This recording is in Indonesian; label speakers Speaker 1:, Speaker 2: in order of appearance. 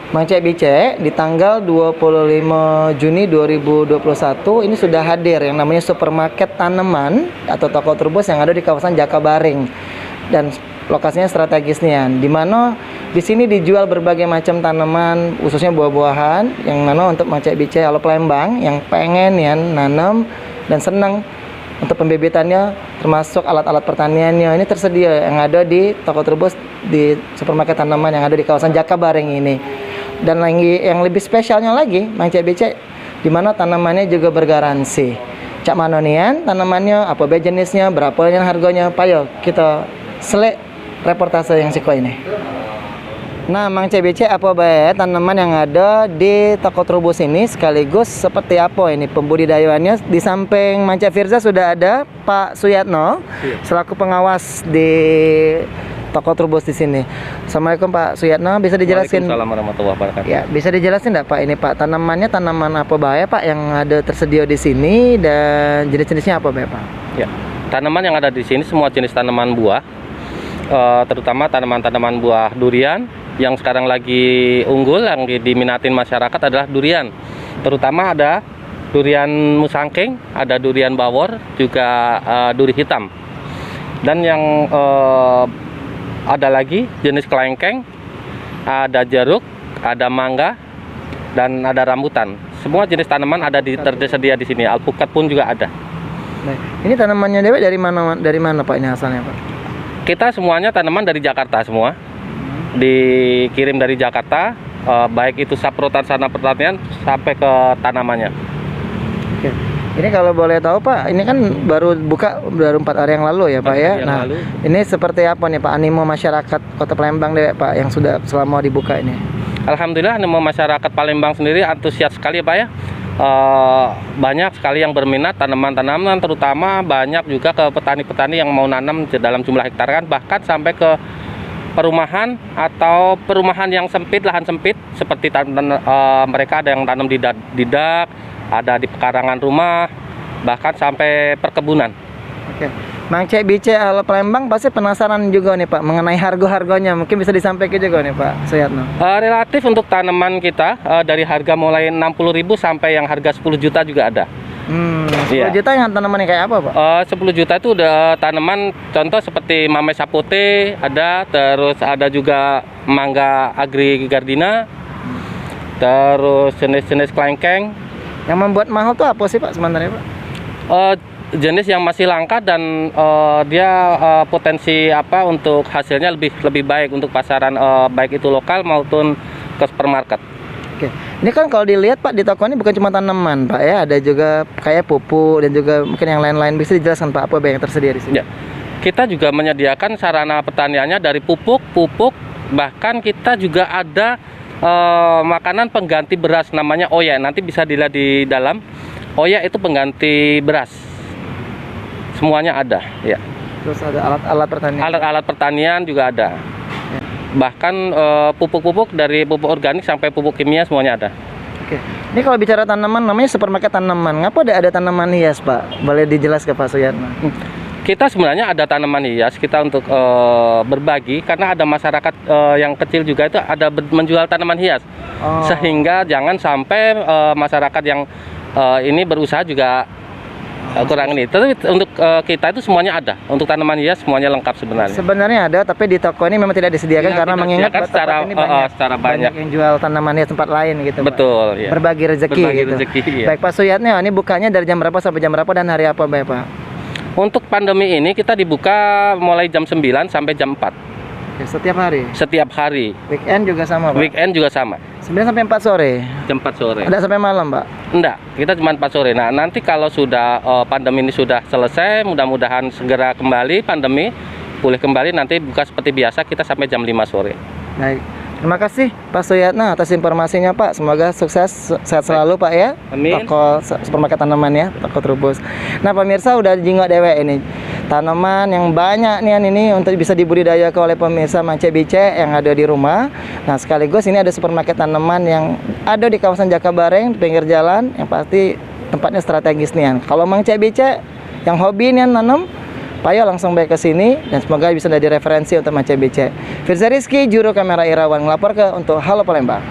Speaker 1: Mang Cek Bicek di tanggal 25 Juni 2021 ini sudah hadir yang namanya supermarket tanaman atau toko turbos yang ada di kawasan Jakabaring, dan lokasinya strategis nih, di mana di sini dijual berbagai macam tanaman khususnya buah-buahan yang mana untuk Mang Cek Bicek Halo Palembang yang pengen ya nanam dan senang untuk pembibitannya, termasuk alat-alat pertaniannya ini tersedia yang ada di toko turbos di supermarket tanaman yang ada di kawasan Jakabaring ini. Dan yang lebih spesialnya lagi, Mang Cek Bicek di mana tanamannya juga bergaransi. Cak manonian tanamannya, apa be jenisnya, berapa yang harganya, payo kita selek reportase yang siko ini. Nah, Mang Cek Bicek apa be tanaman yang ada di toko turbos ini sekaligus seperti apa ini pembudidayaannya. Di samping Mang Cek Firza sudah ada Pak Suyatno selaku pengawas di toko turbos di sini. Assalamualaikum Pak Suyatno, bisa dijelaskan?
Speaker 2: Waalaikumsalam warahmatullahi wabarakatuh.
Speaker 1: Ya, bisa dijelasin enggak Pak ini Pak tanamannya tanaman apa bahaya Pak yang ada tersedia di sini dan jenis-jenisnya apa Pak?
Speaker 2: Ya, tanaman yang ada di sini semua jenis tanaman buah, terutama tanaman-tanaman buah durian yang sekarang lagi unggul yang diminatin masyarakat adalah durian. Terutama ada durian musangking, ada durian bawor, juga duri hitam. Dan yang ada lagi jenis kelengkeng, ada jeruk, ada mangga, dan ada rambutan. Semua jenis tanaman ada tersedia di sini. Alpukat pun juga ada.
Speaker 1: Nah, ini tanamannya Dewi dari mana Pak ini asalnya Pak?
Speaker 2: Kita semuanya tanaman dari Jakarta semua. Dikirim dari Jakarta, baik itu saprotan sana pertanian sampai ke tanamannya.
Speaker 1: Oke. Ini kalau boleh tahu Pak, ini kan baru 4 hari yang lalu ya Pak ya. Nah, ini seperti apa nih Pak animo masyarakat Kota Palembang deh Pak yang sudah selama dibuka ini?
Speaker 2: Alhamdulillah animo masyarakat Palembang sendiri antusias sekali ya Pak ya. Banyak sekali yang berminat tanaman-tanaman, terutama banyak juga ke petani-petani yang mau nanam dalam jumlah hektar kan, bahkan sampai ke perumahan atau perumahan yang sempit, lahan sempit seperti mereka ada yang tanam di dak, ada di pekarangan rumah, bahkan sampai perkebunan.
Speaker 1: Oke. Mang Cek Bicek Halo Palembang pasti penasaran juga nih Pak mengenai harga-harganya. Mungkin bisa disampaikan juga nih Pak Suyatno.
Speaker 2: Relatif untuk tanaman kita dari harga mulai 60.000 sampai yang harga 10 juta juga ada.
Speaker 1: 10 juta yang tanamannya kayak apa Pak?
Speaker 2: 10 juta itu udah tanaman contoh seperti Mame Sapote ada, terus ada juga Mangga Agri Gardina, terus jenis-jenis kelengkeng.
Speaker 1: Yang membuat mahal tuh apa sih Pak sebenarnya Pak?
Speaker 2: Jenis yang masih langka dan dia potensi untuk hasilnya lebih baik untuk pasaran baik itu lokal maupun ke supermarket.
Speaker 1: Oke. Ini kan kalau dilihat Pak di toko ini bukan cuma tanaman Pak ya, ada juga kayak pupuk dan juga mungkin yang lain-lain. Bisa dijelaskan Pak apa yang tersedia di sini?
Speaker 2: Ya. Kita juga menyediakan sarana pertaniannya dari pupuk, bahkan kita juga ada makanan pengganti beras namanya Oya. Nanti bisa dilihat di dalam. Oya itu pengganti beras. Semuanya ada, ya.
Speaker 1: Terus ada alat-alat pertanian.
Speaker 2: Alat-alat pertanian juga ada. Ya. Bahkan pupuk-pupuk dari pupuk organik sampai pupuk kimia semuanya ada.
Speaker 1: Oke. Ini kalau bicara tanaman namanya supermarket tanaman. Ngapa ada tanaman hias, Pak? Boleh dijelaskan Pak Suyatno?
Speaker 2: Kita sebenarnya ada tanaman hias kita untuk berbagi karena ada masyarakat yang kecil juga itu ada menjual tanaman hias. Sehingga jangan sampai masyarakat yang ini berusaha juga kurang ini. Tapi untuk kita itu semuanya ada. Untuk tanaman hias semuanya lengkap sebenarnya.
Speaker 1: Sebenarnya ada, tapi di toko ini memang tidak disediakan karena mengingat
Speaker 2: secara banyak
Speaker 1: yang jual tanaman hias tempat lain gitu.
Speaker 2: Betul.
Speaker 1: Pak. Ya. Berbagi rezeki gitu.
Speaker 2: Ya.
Speaker 1: Baik Pak Suyatno, ini bukanya dari jam berapa sampai jam berapa dan hari apa Pak?
Speaker 2: Untuk pandemi ini kita dibuka mulai jam 9 sampai jam 4.
Speaker 1: Ya, setiap hari? Setiap
Speaker 2: hari.
Speaker 1: Weekend juga sama Pak?
Speaker 2: Weekend juga sama.
Speaker 1: 9 sampai 4 sore?
Speaker 2: Jam 4 sore.
Speaker 1: Ada sampai malam Pak?
Speaker 2: Enggak, kita cuma 4 sore. Nah nanti kalau sudah pandemi ini sudah selesai, mudah-mudahan segera kembali pandemi, pulih kembali, nanti buka seperti biasa kita sampai jam 5 sore.
Speaker 1: Baik. Terima kasih Pak Suyatno atas informasinya Pak. Semoga sukses, sehat selalu Pak ya.
Speaker 2: Amin.
Speaker 1: Toko supermarket tanaman ya, toko turbos. Nah pemirsa udah jingok dewe ini tanaman yang banyak nih ini untuk bisa dibudidayakan oleh pemirsa Mang Cek Bicek yang ada di rumah. Nah sekaligus ini ada supermarket tanaman yang ada di kawasan Jakabaring, pinggir jalan, yang pasti tempatnya strategis nih. Kalau Mang Cek Bicek yang hobi nih nanam, Payo langsung baik ke sini dan semoga bisa jadi referensi untuk Mang Cek Bicek. Firza Rizky, juru kamera Irawan, ngelapor untuk Halo Palembang.